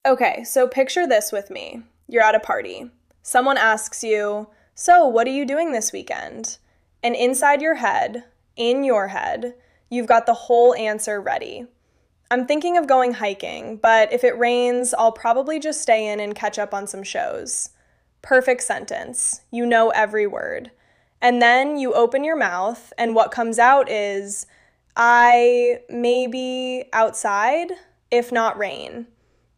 Okay, so picture this with me. You're at a party. Someone asks you, "So, what are you doing this weekend?" And inside your head, in your head, you've got the whole answer ready. I'm thinking of going hiking, but if it rains, I'll probably just stay in and catch up on some shows. Perfect sentence. You know every word. And then you open your mouth, and what comes out is, I maybe outside, if not rain.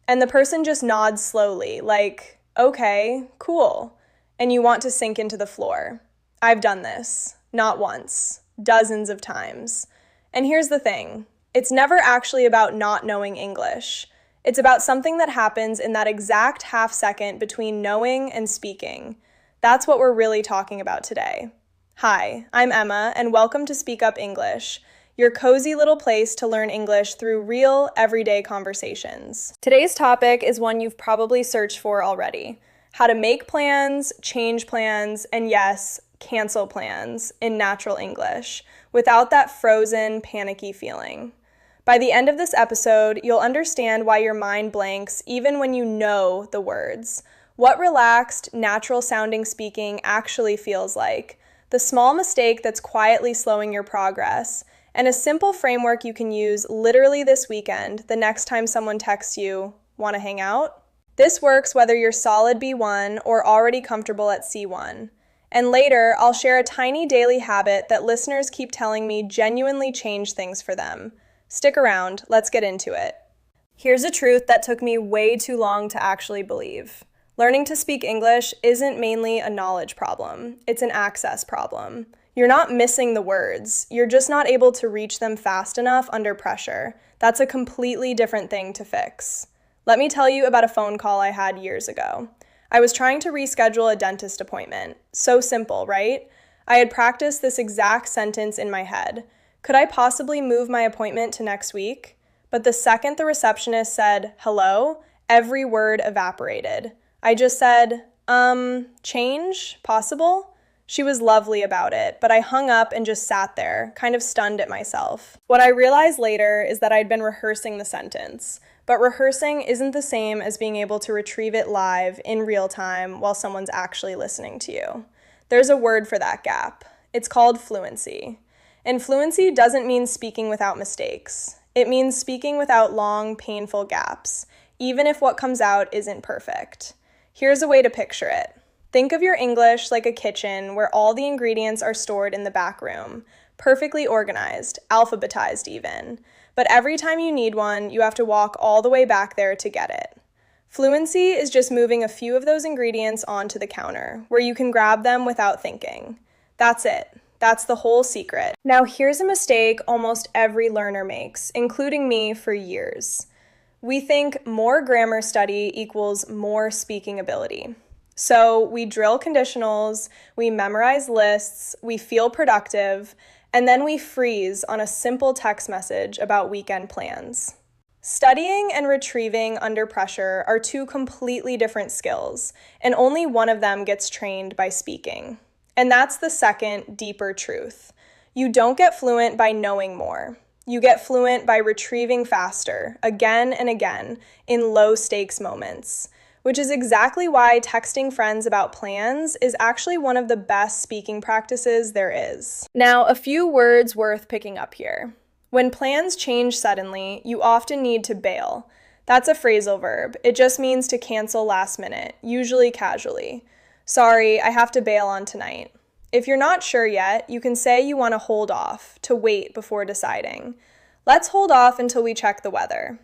And the person just nods slowly, like, okay, cool. And you want to sink into the floor. I've done this. Not once. Dozens of times. And here's the thing. It's never actually about not knowing English. It's about something that happens in that exact half second between knowing and speaking. That's what we're really talking about today. Hi, I'm Emma, and welcome to SpeakUp English, your cozy little place to learn English through real, everyday conversations. Today's topic is one you've probably searched for already: how to make plans, change plans, and yes, cancel plans in natural English without that frozen, panicky feeling. By the end of this episode, you'll understand why your mind blanks even when you know the words, what relaxed, natural-sounding speaking actually feels like, the small mistake that's quietly slowing your progress, and a simple framework you can use literally this weekend the next time someone texts you, "Want to hang out?" This works whether you're solid B1 or already comfortable at C1. And later, I'll share a tiny daily habit that listeners keep telling me genuinely changed things for them. Stick around, let's get into it. Here's a truth that took me way too long to actually believe. Learning to speak English isn't mainly a knowledge problem, it's an access problem. You're not missing the words, you're just not able to reach them fast enough under pressure. That's a completely different thing to fix. Let me tell you about a phone call I had years ago. I was trying to reschedule a dentist appointment. So simple, right? I had practiced this exact sentence in my head. Could I possibly move my appointment to next week? But the second the receptionist said, "Hello," every word evaporated. I just said, change? Possible? She was lovely about it, but I hung up and just sat there, kind of stunned at myself. What I realized later is that I'd been rehearsing the sentence, but rehearsing isn't the same as being able to retrieve it live in real time while someone's actually listening to you. There's a word for that gap. It's called fluency. And fluency doesn't mean speaking without mistakes. It means speaking without long, painful gaps, even if what comes out isn't perfect. Here's a way to picture it. Think of your English like a kitchen where all the ingredients are stored in the back room, perfectly organized, alphabetized even. But every time you need one, you have to walk all the way back there to get it. Fluency is just moving a few of those ingredients onto the counter, where you can grab them without thinking. That's it. That's the whole secret. Now here's a mistake almost every learner makes, including me for years. We think more grammar study equals more speaking ability. So we drill conditionals, we memorize lists, we feel productive, and then we freeze on a simple text message about weekend plans. Studying and retrieving under pressure are two completely different skills, and only one of them gets trained by speaking. And that's the second, deeper truth. You don't get fluent by knowing more. You get fluent by retrieving faster, again and again, in low-stakes moments. Which is exactly why texting friends about plans is actually one of the best speaking practices there is. Now, a few words worth picking up here. When plans change suddenly, you often need to bail. That's a phrasal verb. It just means to cancel last minute, usually casually. Sorry, I have to bail on tonight. If you're not sure yet, you can say you want to hold off, to wait before deciding. Let's hold off until we check the weather.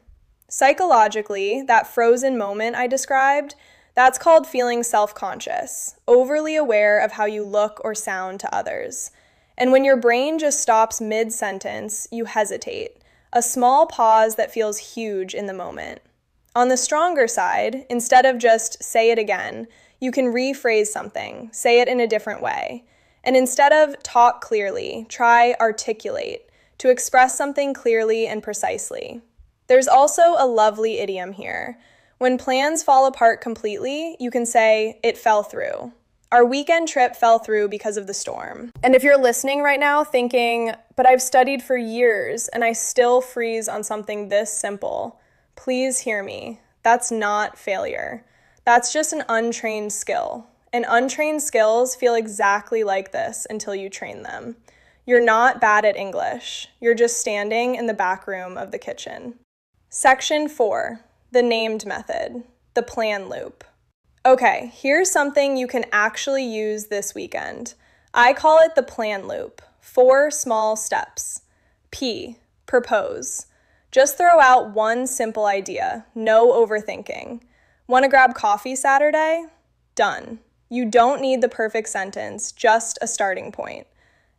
Psychologically, that frozen moment I described, that's called feeling self-conscious, overly aware of how you look or sound to others. And when your brain just stops mid-sentence, you hesitate, a small pause that feels huge in the moment. On the stronger side, instead of just say it again, you can rephrase something, say it in a different way. And instead of talk clearly, try articulate, to express something clearly and precisely. There's also a lovely idiom here. When plans fall apart completely, you can say, "It fell through." Our weekend trip fell through because of the storm. And if you're listening right now thinking, "But I've studied for years and I still freeze on something this simple," please hear me. That's not failure. That's just an untrained skill. And untrained skills feel exactly like this until you train them. You're not bad at English. You're just standing in the back room of the kitchen. Section 4, the named method, the plan loop. Okay, here's something you can actually use this weekend. I call it the plan loop. 4 small steps. P, propose. Just throw out one simple idea, no overthinking. Want to grab coffee Saturday? Done. You don't need the perfect sentence, just a starting point.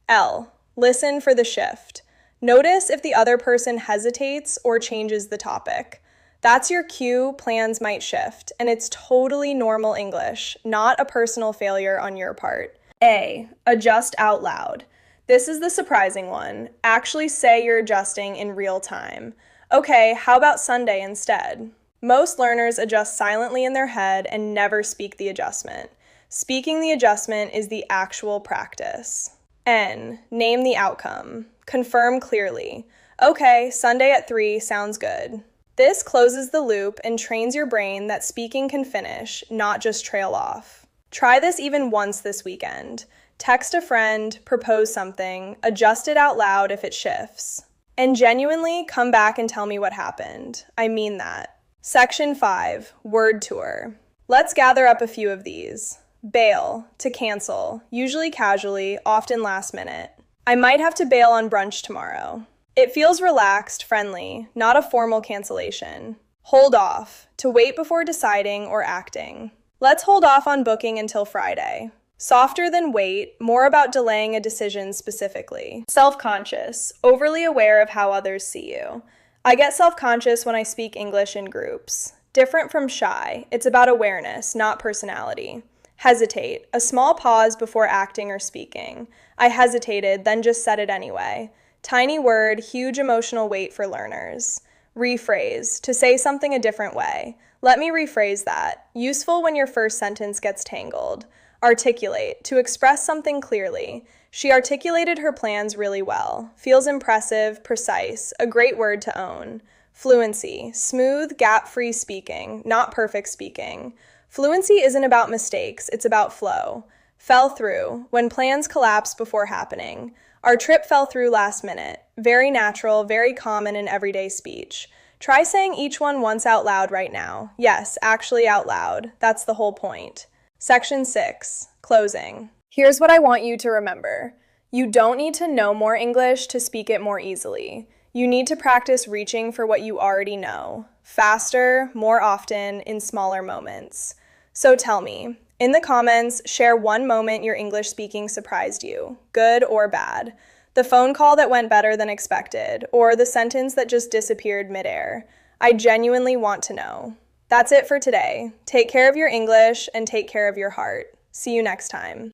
L, listen for the shift. Notice if the other person hesitates or changes the topic. That's your cue plans might shift, and it's totally normal English, not a personal failure on your part. A, adjust out loud. This is the surprising one. Actually say you're adjusting in real time. Okay, how about Sunday instead? Most learners adjust silently in their head and never speak the adjustment. Speaking the adjustment is the actual practice. N, name the outcome. Confirm clearly. Okay, Sunday at 3 sounds good. This closes the loop and trains your brain that speaking can finish, not just trail off. Try this even once this weekend. Text a friend, propose something, adjust it out loud if it shifts. And genuinely come back and tell me what happened. I mean that. Section 5, word tour. Let's gather up a few of these. Bail, to cancel, usually casually, often last minute. I might have to bail on brunch tomorrow. It feels relaxed, friendly, not a formal cancellation. Hold off, to wait before deciding or acting. Let's hold off on booking until Friday. Softer than wait, more about delaying a decision specifically. Self-conscious, overly aware of how others see you. I get self-conscious when I speak English in groups. Different from shy, it's about awareness, not personality. Hesitate, a small pause before acting or speaking. I hesitated, then just said it anyway. Tiny word, huge emotional weight for learners. Rephrase, to say something a different way. Let me rephrase that. Useful when your first sentence gets tangled. Articulate, to express something clearly. She articulated her plans really well. Feels impressive, precise, a great word to own. Fluency, smooth, gap-free speaking, not perfect speaking. Fluency isn't about mistakes, it's about flow. Fell through, when plans collapse before happening. Our trip fell through last minute. Very natural, very common in everyday speech. Try saying each one once out loud right now. Yes, actually out loud. That's the whole point. Section 6, closing. Here's what I want you to remember. You don't need to know more English to speak it more easily. You need to practice reaching for what you already know. Faster, more often, in smaller moments. So tell me, in the comments, share one moment your English speaking surprised you, good or bad. The phone call that went better than expected, or the sentence that just disappeared midair. I genuinely want to know. That's it for today. Take care of your English and take care of your heart. See you next time.